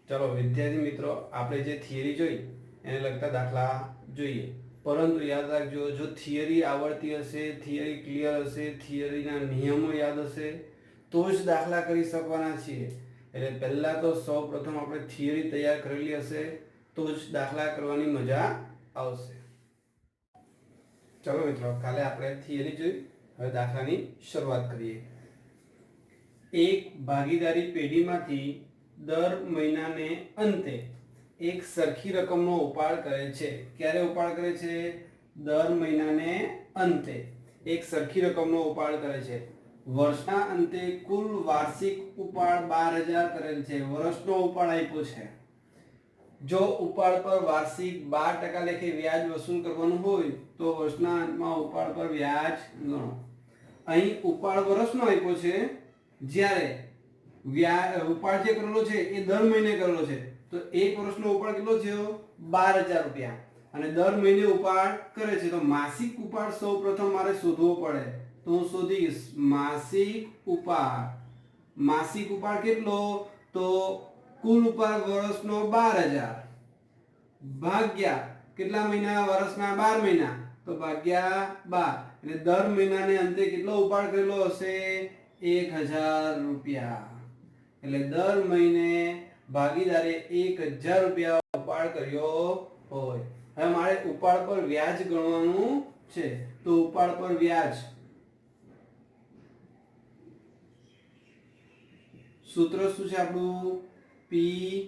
चलो विद्यार्थी मित्रों આપણે જે થિયરી જોઈ એને લગતા દાખલા જોઈએ પરંતુ યાદ રાખજો જો થિયરી આવડતી હશે થિયરી ક્લિયર હશે થિયરીના નિયમો યાદ હશે તો જ દાખલા કરી શકવાના છીએ એટલે પહેલા તો સૌપ્રથમ આપણે થિયરી તૈયાર કરેલી હશે તો જ દાખલા કરવાની મજા આવશે ચલો મિત્રો કાલે આપણે થિયરી જોઈ હવે દાખલાની શરૂઆત કરીએ એક ભાગીદારી પેઢીમાંથી દર મહિનાને અંતે એક સરખી રકમનો ઉપાડ કરે છે ક્યારે ઉપાડ કરે છે દર મહિનાને અંતે એક સરખી રકમનો ઉપાડ કરે છે વર્ષના અંતે કુલ વાર્ષિક ઉપાડ 12000 કરેલ છે વર્ષનો ઉપાડ આપ્યો છે જો ઉપાડ પર વાર્ષિક 12% લેખે વ્યાજ વસૂલ કરવાનું હોય તો વર્ષના અંતમાં ઉપાડ પર વ્યાજ ગણો અહીં ઉપાડ વર્ષનો આપ્યો છે જ્યારે ઉપાડ જે કરેલો છે એ દર મહિને કરેલો છે તો એક વર્ષનો ઉપાડ કેટલો થયો 12000 રૂપિયા અને દર મહિને ઉપાડ કરે છે તો માસિક ઉપાડ સૌપ્રથમ મારે શોધવો પડે તો હું શોધીશ માસિક ઉપાડ કેટલો તો કુલ ઉપાડ વર્ષનો 12000 ભાગ્યા કેટલા મહિના વર્ષના 12 મહિના તો ભાગ્યા 12 એટલે દર મહિનાને અંતે કેટલો ઉપાડ કરેલો હશે 1000 રૂપિયા એટલે દર મહિને ભાગીદારે 1000 રૂપિયા ઉપાડ કર્યો હોય હવે મારે ઉપાડ પર વ્યાજ ગણવાનું છે તો ઉપાડ પર વ્યાજ સૂત્ર શું છે આપણું PRN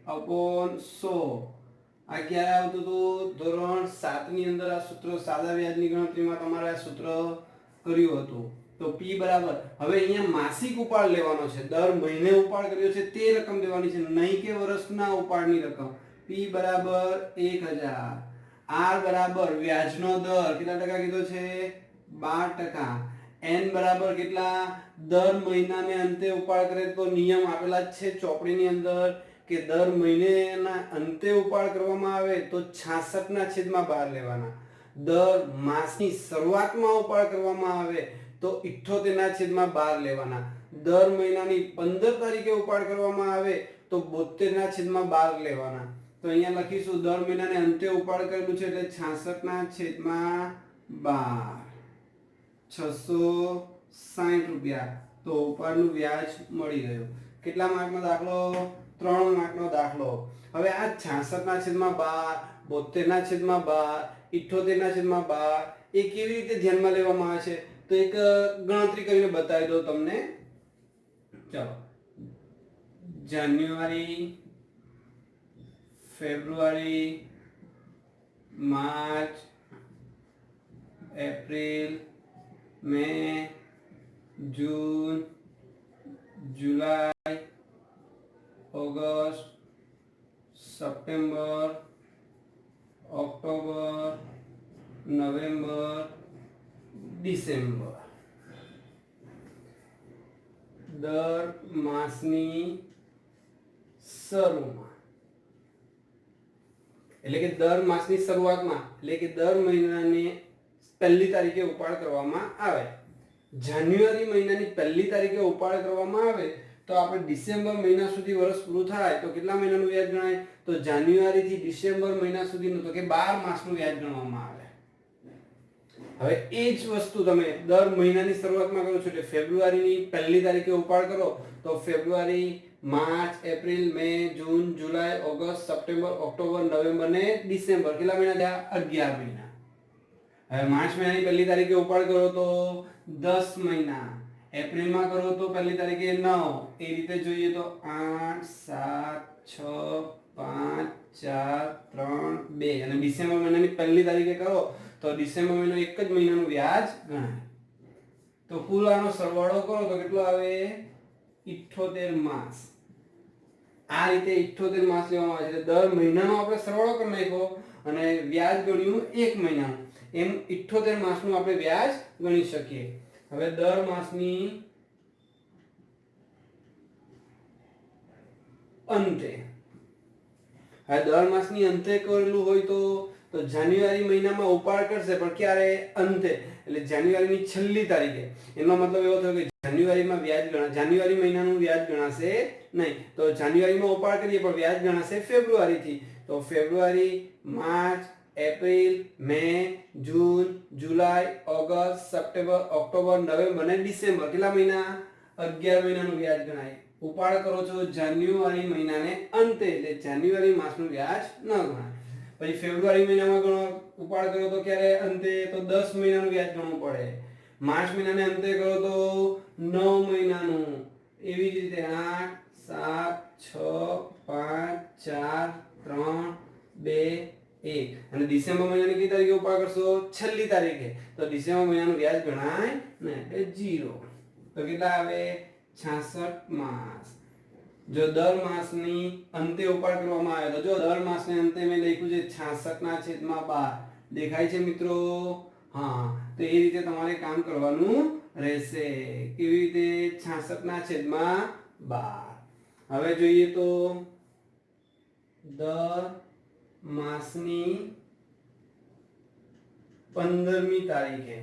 upon 100 આ ક્યારે આવતું હતું ધોરણ 7 ની અંદર આ સૂત્ર સાદા વ્યાજની ગણતરીમાં તમારે આ સૂત્ર કર્યું હતું તો P બરાબર હવે અહીંયા માસિક ઉપાડ લેવાનો છે દર મહિને ઉપાડ કર્યો છે તે રકમ દેવાની છે નહીં કે વર્ષના ઉપાડની રકમ P બરાબર 1000 R બરાબર વ્યાજનો દર કેટલા ટકા કીધો છે 12% N બરાબર કેટલા દર મહિનાને અંતે ઉપાડ કરે તો નિયમ આપેલા જ છે ચોપડીની અંદર કે દર મહિનેના અંતે ઉપાડ કરવામાં આવે તો 66 ના છેદમાં 12 લેવાના દર માસની શરૂઆતમાં ઉપાડ કરવામાં આવે તો 78 ના છેદમાં 12 લેવાના દર મહિનાની 15 તારીખે ઉપાડ કરવામાં આવે તો 72 ના છેદમાં 12 લેવાના તો અહીંયા લખીશું દર મહિનાને અંતે ઉપાડ કરેલું છે એટલે 66 ના છેદમાં 12 660 રૂપિયા તો ઉપાડનું વ્યાજ મળી ગયું કેટલા માર્કનો દાખલો 3 માર્કનો દાખલો હવે આ 66 ના છેદમાં 12 72 ના છેદમાં 12 78 ના છેદમાં 12 એ કેવી રીતે ધ્યાનમાં લેવામાં આવે છે તો એક ગણતરી કરીને બતાવી દઉં તમને ચાલો જાન્યુઆરી ફેબ્રુઆરી માર્ચ એપ્રિલ મે જૂન जुलाई ऑगस्ट सितंबर अक्टूबर नवेम्बर डिसेम्बर दर मासनी શરૂઆતમાં એટલે કે દર માસની શરૂઆતમાં એટલે કે દર મહિનાની પહેલી તારીખે ઉપાડ કરવામાં આવે જાન્યુઆરી મહિનાની પહેલી તારીખે ઉપાડ કરવામાં આવે તો આપણે ડિસેમ્બર મહિના સુધી વર્ષ પૂરું થાય તો કેટલા મહિનાનું વ્યાજ ગણાય તો જાન્યુઆરી થી ડિસેમ્બર મહિના સુધીનું તો કે 12 માસનું વ્યાજ ગણવામાં આવે હવે એ જ વસ્તુ તમે દર મહિનાની શરૂઆતમાં કરો છો એટલે ફેબ્રુઆરીની પહેલી તારીખે ઉપાડ કરો તો ફેબ્રુઆરી માર્ચ એપ્રિલ મે જૂન જુલાઈ ઓગસ્ટ સપ્ટેમ્બર ઓક્ટોબર નવેમ્બર ને ડિસેમ્બર કેટલા મહિના થયા 11 મહિના હવે માર્ચ મહિનાની પહેલી તારીખે ઉપાડ કરો તો 10 મહિના એપ્રિલમાં કરો તો પહેલી તારીખે 9 એ રીતે જોઈએ તો 8 7 6 5 4 3 2 અને ડિસેમ્બર મહિનાની પહેલી તારીખે કરો તો ડિસેમ્બર મહિનો એક જ મહિનાનું વ્યાજ ગણાય તો કુલ આનો સરવાળો કરો તો કેટલો આવે 78 માસ આ રીતે 78 માસ લેવામાં આવે છે દર મહિનાનો આપણે સરવાળો કરી નાખ્યો અને વ્યાજ ગણ્યું એક મહિનાનું એમ 78 માસનું આપણે વ્યાજ ગણી શકીએ હવે દર માસની અંતે હવે દર માસની અંતે કરેલું હોય તો તો જાન્યુઆરી મહિનામાં ઉપાડ કરશે પણ ક્યારે? અંતે, એટલે જાન્યુઆરીની છેલ્લી તારીખે. એનો મતલબ એવો થયો કે જાન્યુઆરીમાં જાન્યુઆરી મહિનાનું વ્યાજ ગણાશે નહીં. તો જાન્યુઆરીમાં ઉપાડ કરીએ પણ વ્યાજ ગણાશે ફેબ્રુઆરીથી. તો ફેબ્રુઆરી, માર્ચ, એપ્રિલ, મે, જૂન, જુલાઈ, ઓગસ્ટ, સપ્ટેમ્બર, ઓક્ટોબર, નવેમ્બર અને ડિસેમ્બર. કેટલા મહિના? 11 મહિનાનું વ્યાજ ગણાય. ઉપાડ કરો છો જાન્યુઆરી મહિનાને અંતે, એટલે જાન્યુઆરી માસનું વ્યાજ ન ગણાય. પછી ફેબ્રુઆરી મહિનામાં ગણો ઉપાડ કર્યો તો ક્યારે? અંતે, તો 10 મહિનાનું વ્યાજ ગણવું પડે. માર્ચ મહિનાને અંતે કરો તો 9 મહિનાનું. એવી જ રીતે 8, 7, 6, 5, 4, 3, 2, 1. અને ડિસેમ્બર મહિનાની કઈ તારીખે ઉપાડ કરશો? છેલ્લી તારીખે. તો ડિસેમ્બર મહિનાનું વ્યાજ ગણાય ને, એટલે 0. તો કેટલા આવે? 66 માસ. જો દર માસની અંતે ઉપાડ કરવામાં આવે તો જો દર માસને અંતે મેં લખ્યું છે 66/12. દેખાય છે મિત્રો? હા, તો એ રીતે તમારે કામ કરવાનું રહેશે. કેવી રીતે? 66/12. હવે જોઈએ તો દર માસની 15મી તારીખે.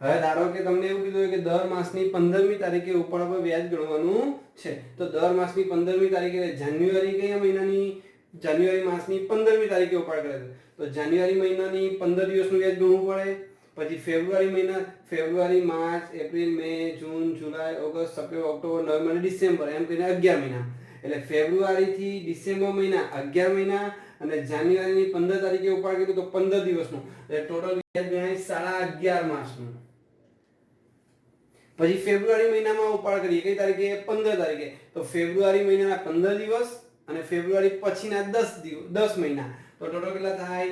હવે ધારો કે તમને એવું કીધું કે દર માસની 15મી તારીખે ઉપાડ પર વ્યાજ ગણવાનું છે. તો દર માસની 15મી તારીખે જાન્યુઆરી કયા મહિનાની? જાન્યુઆરી માસની 15મી તારીખે ઉપાડ કરે છે. તો જાન્યુઆરી મહિનાની 15 દિવસનું વ્યાજ ગણવું પડે. પછી ફેબ્રુઆરી મહિના, ફેબ્રુઆરી, માર્ચ, એપ્રિલ, મે, જૂન, જુલાઈ, ઓગસ્ટ, સપ્ટેમ્બર, ઓક્ટોબર, નવેમ્બર અને ડિસેમ્બર, એમ કહીને 11 મહિના. એટલે ફેબ્રુઆરી થી ડિસેમ્બર મહિના 11 મહિના અને જાન્યુઆરીની 15 તારીખે ઉપાડ કર્યો તો 15 દિવસનું. એટલે ટોટલ વ્યાજ ગણાય 11.5 માસનું. પછી ફેબ્રુઆરી મહિનામાં ઉપાડ કરીએ કઈ તારીખે? 15 તારીખે. તો ફેબ્રુઆરી મહિનાના 15 દિવસ અને ફેબ્રુઆરી પછીના 10 મહિના. તો ટોટલ કેટલા થાય?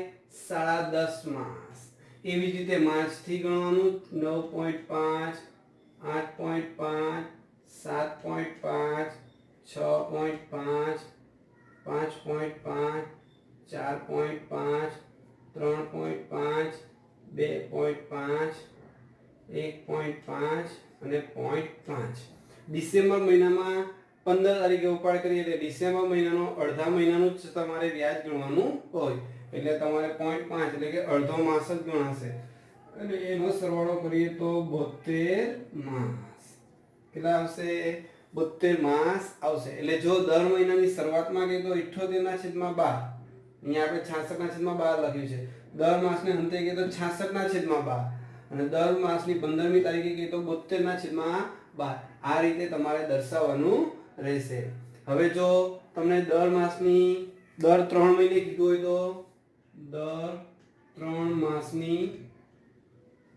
10.5 માસ. એવી જ રીતે માર્ચ થી ગણવાનું 9.5, 8.5, 7.5, 6.5, 5.5, 4.5, 3.5, 2.5, 1.5 અને 0.5. ડિસેમ્બર મહિનામાં 15 તારીખે ઉપાડ કરીએ એટલે ડિસેમ્બર મહિનાનો અડધા મહિનાનું જ તમારે વ્યાજ ગણવાનું હોય. એટલે તમારે 0.5 એટલે કે અડધો માસ જ ગણાશે. અને એનો સરવાળો કરીએ તો 72 માસ. કેટલા આવશે? 72 માસ આવશે. એટલે જો દર મહિનાની શરૂઆતમાં કહીએ તો 78/12. અહીંયા આપણે 66/12 લખ્યું છે. દર માસને અંતે કહીએ તો 66/12 અને દર માસની 15મી તારીખે કહીએ તો 72/12. આ રીતે તમારે દર્શાવવાનું રહેશે. હવે જો તમને દર માસની દર 3 મહિને કીધું હોય તો દર 3 માસની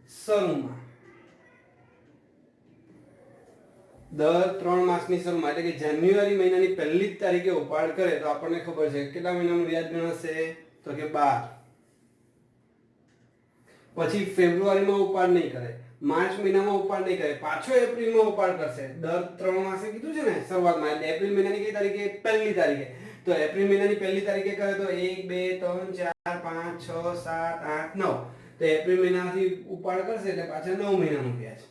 શરૂમાં, દર 3 માસની શરૂમાં એટલે કે જાન્યુઆરી મહિનાની પહેલી જ તારીખે ઉપાડ કરે તો આપણને ખબર છે કેટલા મહિનાનું વ્યાજ ગણાશે? તો કે 12. પછી ફેબ્રુઆરીમાં ઉપાડ નહીં કરે, માર્ચ મહિનામાં ઉપાડ નહીં કરે, પાછો એપ્રિલમાં ઉપાડ કરશે. દર 3 માસે કીધું છે ને શરૂઆતમાં. એટલે એપ્રિલ મહિનાની કઈ તારીખે? પહેલી તારીખે. તો એપ્રિલ મહિનાની પહેલી તારીખે કરે તો 1, 2, 3, 4, 5, 6, 7, 8, 9. તો એપ્રિલ મહિનાથી ઉપાડ કરશે એટલે પાછા 9 મહિનાનું વ્યાજ.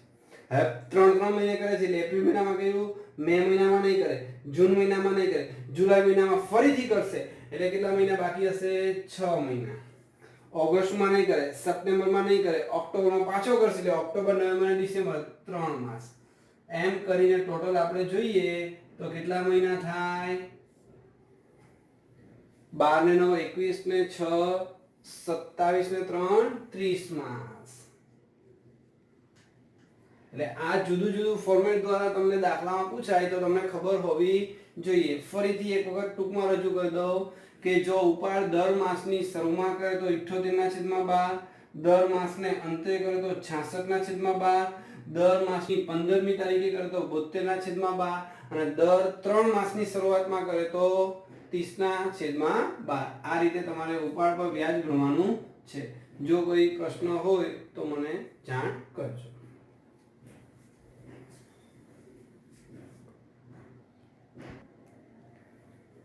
હવે 3 મહિને કરે છે એટલે એપ્રિલ મહિનામાં કર્યું, મે મહિનામાં નહીં કરે, જૂન મહિનામાં નહીં કરે, જુલાઈ મહિનામાં ફરીથી કરશે. એટલે કેટલા મહિના બાકી હશે? 6 મહિના. ઓગસ્ટમાં નહીં કરે, સપ્ટેમ્બરમાં નહીં કરે, ઓક્ટોબરમાં પાછો કરશે એટલે ઓક્ટોબર, નવેમ્બર અને ડિસેમ્બર 3 માસ. એમ કરીને ટોટલ આપણે જોઈએ તો કેટલા મહિના થાય? 12 ને 9 21 ને 6 27 ને 3 30 માસ. એટલે આ જુદું જુદું ફોર્મેટ દ્વારા તમને દાખલામાં પૂછાય તો તમને ખબર હોવી જોઈએ. ફરીથી એક વખત ટૂંકમાં રજૂ કરી દઉં કે જો ઉપાડ દર માસની શરૂઆત કરે તો 78/12, દર માસને અંતે કરે તો 66/12, દર માસની 15મી તારીખે કરે તો 72/12 અને દર 3 માસની શરૂઆતમાં કરે તો 30/12. આ રીતે તમારે ઉપાડ પર વ્યાજ ગણવાનું છે. જો કોઈ પ્રશ્ન હોય તો મને જાણ કરજો.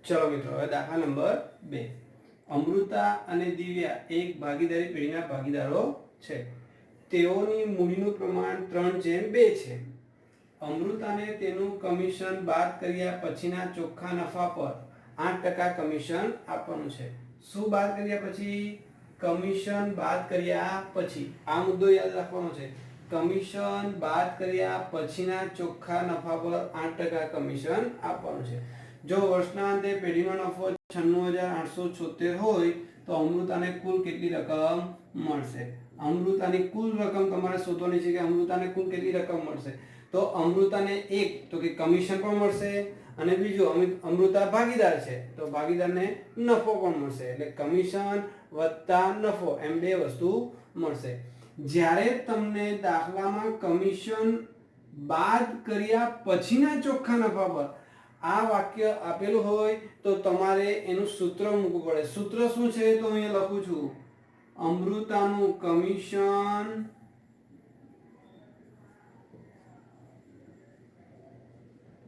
ચલો મિત્રો, હવે દાખલા નંબર 2. અમૃતા અને દિવ્યા એક ભાગીદારી પેઢીના ભાગીદારો છે. તેઓની મૂડીનું પ્રમાણ 3/2 છે. અમૃતાને તેનું કમિશન બાદ કર્યા પછીના ચોખ્ખા નફા પર 8% કમિશન આપવાનું છે. શું બાદ કર્યા પછી? કમિશન બાદ કર્યા પછી. આ મુદ્દો યાદ રાખવાનો છે. કમિશન બાદ કર્યા પછીના ચોખ્ખા નફા પર 8% કમિશન આપવાનું છે. જો વર્ષના અંતે પેઢીનો નફો 96,876 હોય તો અમૃતાને કુલ કેટલી રકમ મળશે? અમૃતાની કુલ રકમ તમારે શોધવાની છે કે અમૃતાને કુલ કેટલી રકમ મળશે. તો અમૃતાને એક તો કે કમિશન પણ મળશે અને બીજું અમૃતા ભાગીદાર છે તો ભાગીદારને નફો પણ મળશે. એટલે કમિશન વત્તા નફો એમ બે વસ્તુ મળશે. જ્યારે તમને દાખલામાં કમિશન બાદ કર્યા પછીના ચોખ્ખા નફા પર આ વાક્ય આપેલું હોય તો તમારે એનું સૂત્ર મૂકવું પડે. સૂત્ર શું છે તો અહીંયા લખું છું. અમૃતાનું કમિશન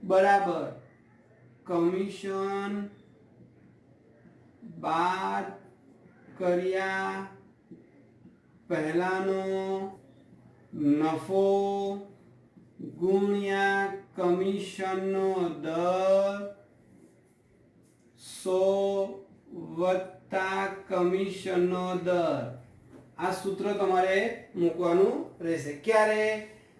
બરાબર કમિશન બાદ કર્યા પહેલાનો નફો ગુણ્યા કમિશનનો દર 100 વત્તા કમિશનનો દર. આ સૂત્ર તમારે મૂકવાનું રહેશે. ક્યારે?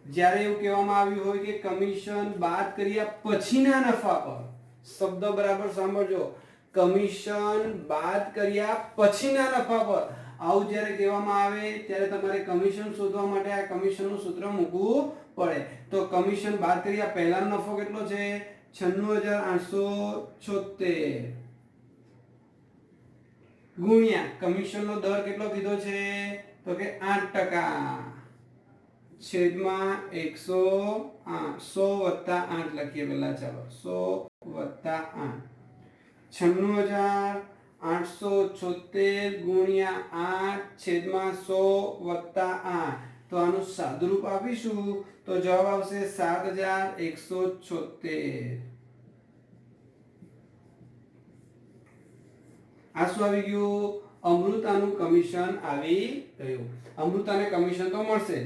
જ્યારે એવું કહેવામાં આવ્યું હોય કે કમિશન બાદ કર્યા પછીના નફા પર. શબ્દ બરાબર સાંભળજો. કમિશન બાદ કર્યા પછીના નફા પર આવું જ્યારે કહેવામાં આવે ત્યારે તમારે કમિશન શોધવા માટે આ કમિશનનું સૂત્ર મૂકવું પડે. તો કમિશન બાદ કર્યા પહેલાનો નફો કેટલો છે? 96,876 ગુણ્યા કમિશનનો દર કેટલો કીધો છે તો કે 8% છેદમાં 100 વત્તા 8 લખીએ પહેલા. ચાલો 100 વત્તા 8 96,876 ગુણ્યા 8 છેદમાં 100 વત્તા 8 તો આનું સાદુરૂપ આપીશું તો જવાબ આવશે 7,176. આ શું આવી ગયું? અમૃતાનું કમિશન આવી ગયું. અમૃતાને કમિશન તો મળશે.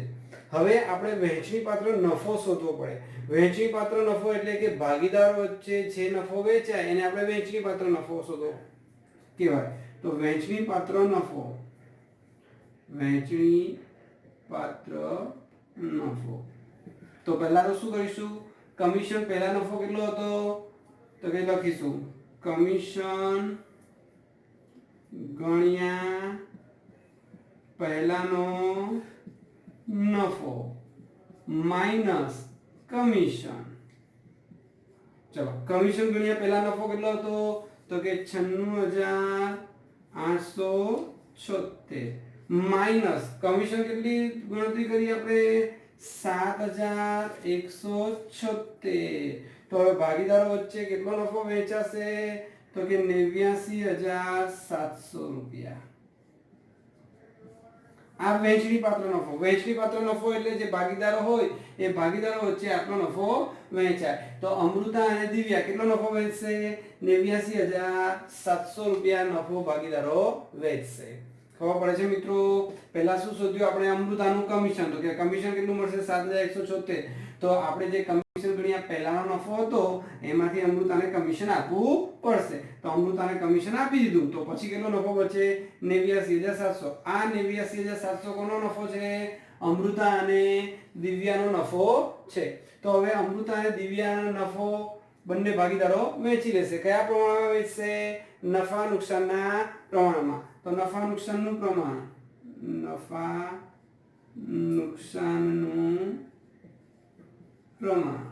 હવે આપણે વહેંચણી પાત્ર નફો શોધવો પડે. વહેંચણી પાત્ર નફો એટલે કે ભાગીદારો વચ્ચે જે નફો વેચાય એને આપણે વહેંચણી પાત્ર નફો શોધવો કહેવાય. તો વહેંચણી પાત્ર નફો, વહેંચણી પાત્ર નફો. તો પહેલા તો શું કરીશું? કમિશન પહેલા નફો કેટલો હતો તો કે લખીશું કમિશન ગણ્યા પહેલાનો નફો માઈનસ કમિશન. ચલો કમિશન ગુણ્યા પહેલા નફો કેટલો હતો તો કે 96,876 માઈનસ કમિશન કેટલી ગણતરી કરી આપણે 7,176. તો હવે ભાગીદારો વચ્ચે કેટલો નફો વેચાશે તો કે 89,700 રૂપિયા. આ વહેંચણી પાત્ર નફો. વહેંચણી પાત્ર નફો એટલે જે ભાગીદારો હોય એ ભાગીદારો વચ્ચે આટલો નફો વહેંચાય. તો અમૃતા અને દિવ્યા કેટલો નફો વેચશે? 89,700 રૂપિયા નફો ભાગીદારો વેચશે. ખબર પડે છે મિત્રો? પહેલા શું શોધ્યું આપણે? અમૃતાનું કમિશન. તો કે કમિશન કેટલું મળશે? 7,176. તો આપણે જે કમિશન ગણ્યા પહેલાનો નફો હતો એમાંથી અમૃતાને કમિશન આપવું પડશે. તો અમૃતાને કમિશન આપી દીધું તો પછી કેટલો નફો બચે? 89,700. આ 89,700 કોનો નફો છે? અમૃતા અને દિવ્યાનો નફો છે. તો હવે અમૃતા અને દિવ્યાનો નફો બંને ભાગીદારો વેચી લેશે. કયા પ્રમાણમાં વેચશે? નફા નુકસાનના પ્રમાણમાં. તો નફા નુકસાનનું પ્રમાણ, નફા નુકસાનનું પ્રમાણ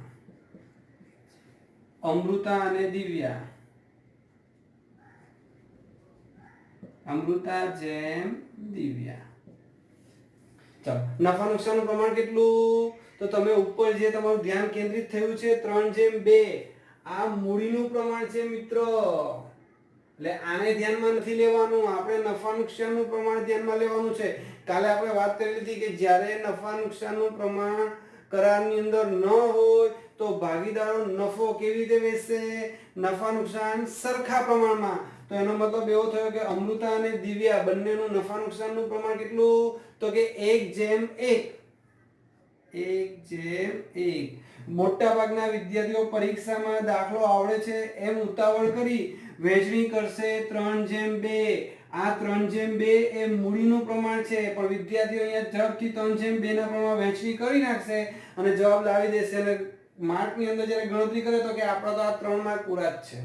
અમૃતા અને દિવ્યા, અમૃતા જેમ દિવ્યા. ચાલો નફા નુકસાનનું પ્રમાણ કેટલું? તો તમે ઉપર જે તમારું ધ્યાન કેન્દ્રિત થયું છે 3/2 આ મૂડીનું પ્રમાણ છે મિત્રો. એટલે આને ધ્યાનમાં નથી લેવાનું. આપણે નફા નુકસાનનું પ્રમાણ ધ્યાનમાં લેવાનું છે. કાલે આપણે વાત કરી લીધી કે જ્યારે નફા નુકસાનનું પ્રમાણ કરારની અંદર ન હોય તો ભાગીદારો નફો કેવી રીતે વેચશે? નફા નુકસાન સરખા પ્રમાણમાં. તો એનો મતલબ એવો થયો કે અમૃતા અને દિવ્યા બંનેનું નફા નુકસાનનું પ્રમાણ કેટલું તો કે 1/1. 1/1. મોટા ભાગના વિદ્યાર્થીઓ પરીક્ષામાં દાખલો આવડે છે એમ ઉતાવળ કરી વહેંચણી કરશે 3/2. આ 3/2 એ મૂડીનું પ્રમાણ છે, પણ વિદ્યાર્થીઓ અહીંયા ઝડપથી 3/2 ના પ્રમાણમાં વહેંચણી કરી નાખશે અને જવાબ લાવી દેશે. અને માર્કની અંદર જ્યારે ગણતરી કરે તો કે આપણા તો આ 3 માર્ક પૂરા જ છે,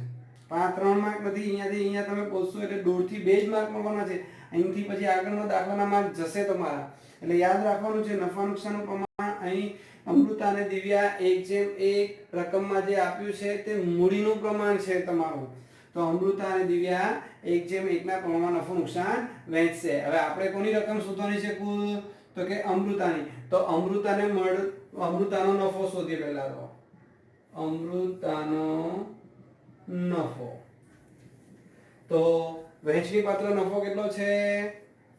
પણ આ 3 માર્ક નથી. અહીંયા તમે પહોંચશો એટલે 1.5 થી 2 જ માર્ક મળવાના છે. અહીંથી પછી આગળનો દાખલાના માર્ક જશે તમારા. એટલે યાદ રાખવાનું છે નફા નુકસાનનું પ્રમાણ અહીં અમૃતા અને દિવ્યા 1/1 રકમમાં જે આપ્યું છે તે મૂડીનું પ્રમાણ છે તમારું. તો અમૃતા અને દિવ્યા 1/1 ના પ્રમાણમાં નફો નુકસાન વહેંચશે. હવે આપણે કોની રકમ શોધવાની છે કુલ? તો કે અમૃતાની. તો અમૃતાનો નફો શોધીએ પહેલા. તો અમૃતાનો નફો, તો વહેંચણી પાત્ર નફો કેટલો છે?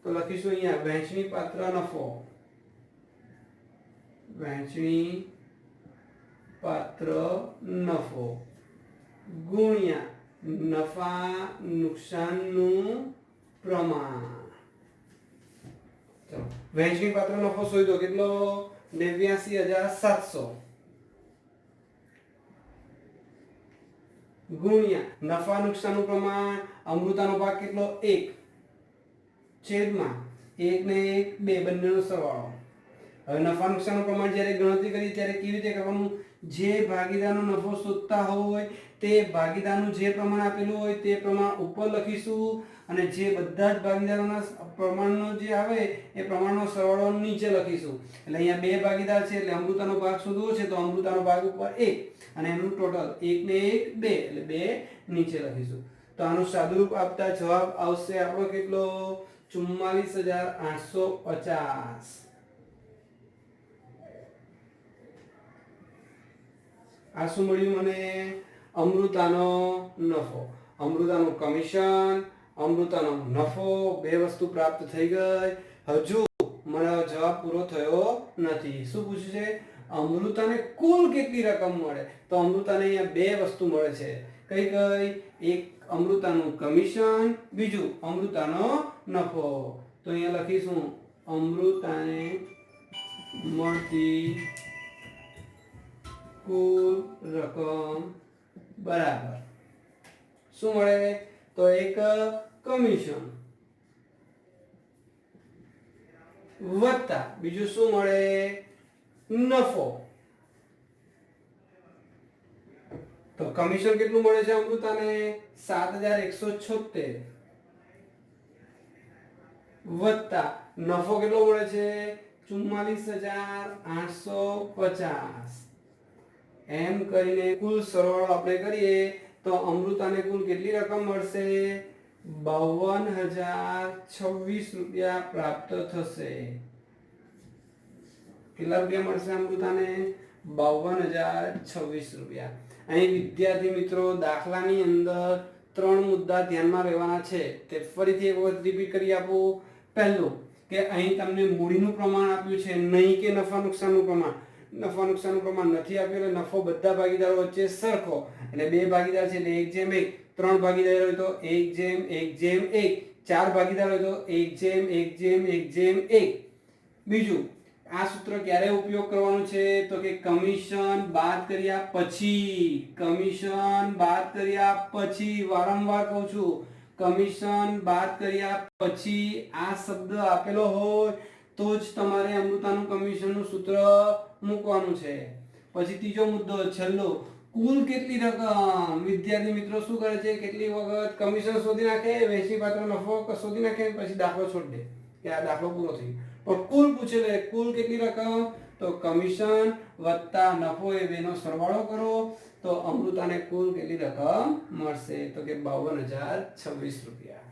તો લખીશું અહીંયા વહેંચણી પાત્ર નફો, વહેંચણી પાત્ર નફો ગુણ્યા નફા નુકસાનનું પ્રમાણ. ચલો વહેંચણી પાત્ર નફો શોધો કેટલો? 89700 ગુણ્યા નફા નુકસાનનું પ્રમાણ અમૃતાનો ભાગ કેટલો? 1 છેદમાં 1 ને 1 2 બંનેનો સરવાળો. હવે નફા નુકસાનનું પ્રમાણ જ્યારે ગણતરી કરી ત્યારે કેવી રીતે કરવાનું? જે ભાગીદારનો નફો શોધતા હોય તે ભાગીદારનું જે પ્રમાણ આપેલું હોય તે પ્રમાણ ઉપર લખીશું અને જે બધા જ ભાગીદારોના પ્રમાણનો જે આવે એ પ્રમાણનો સરવાળો નીચે લખીશું. એટલે અહીંયા 2 ભાગીદાર છે એટલે અમૃતાનો ભાગ શોધવો છે તો અમૃતાનો ભાગ ઉપર 1 અને એનું ટોટલ 1 ને 1 2 એટલે 2 નીચે લખીશું. તો આનું સાદુરૂપ આપતા જવાબ આવશે આપણો કેટલો? 44850. આ શું મળ્યું મને? અમૃતાનો નફો, અમૃતાનું કમિશન, અમૃતાનો નફો, 2 વસ્તુ પ્રાપ્ત થઈ ગઈ. હજુ મને જવાબ પૂરો થયો નથી. શું પૂછ્યું છે? અમૃતાને કુલ કેટલી રકમ મળે? તો અમૃતાને અહીંયા 2 વસ્તુ મળે છે. કઈ કઈ? એક અમૃતાનું કમિશન, બીજું અમૃતાનો નફો. તો અહીંયા લખીશું અમૃતાને મળતી કુલ રકમ બરાબર શું મળે? તો એક કમિશન વત્તા બીજું શું મળે? નફો. તો કમિશન કેટલું મળે છે અમૃતાને? 7176 વત્તા નફો કેટલો મળે છે? 44850. એમ કરીને કુલ સરવાળો આપણે કરીએ તો અમૃતાને કુલ કેટલી રકમ મળશે? 52026 રૂપિયા પ્રાપ્ત થશે. કેટલા રૂપિયા મળશે અમૃતાને? 52026 રૂપિયા. અહીં વિદ્યાર્થી મિત્રો દાખલાની અંદર 3 મુદ્દા ધ્યાનમાં રહેવાના છે. તે ફરીથી એક વખત રિપીટ કરી આપું. પહેલું કે અહીં તમને મૂડીનું પ્રમાણ આપ્યું છે, નહીં કે નફા નુકસાનનું પ્રમાણ. નફા નુકસાનનું પ્રમાણ નથી આપ્યું એટલે નફો બધા ભાગીદારો વચ્ચે સરખો. એટલે 2 ભાગીદાર છે એટલે 1/1. 3 ભાગીદાર હોય તો 1/1/1. 4 ભાગીદાર હોય તો 1/1/1. બીજું, આ સૂત્ર ક્યારે ઉપયોગ કરવાનું છે? તો કે કમિશન બાદ કર્યા પછી. કમિશન બાદ કર્યા પછી, વારંવાર કહું છું, કમિશન બાદ કર્યા પછી આ શબ્દ આપેલો હોય તો જ તમારે અમૃતાનું કમિશનનું સૂત્ર મૂકવાનું છે. પછી ત્રીજો મુદ્દો છેલ્લો, કુલ કેટલી રકમ? વિદ્યાર્થી મિત્રો શું કરે છે? કેટલી વખત કમિશન શોધી નાખે, વહેંચણી પાત્ર નફો શોધી નાખે, પછી દાખલો છોડી દે કે આ દાખલો પૂરો થઈ ગયો. પણ કુલ પૂછેલે કુલ કેટલી રકમ? તો કમિશન વત્તા નફો એ બેનો સરવાળો કરો તો અમૃતાને કુલ કેટલી રકમ મળશે? તો કે 52026 રૂપિયા.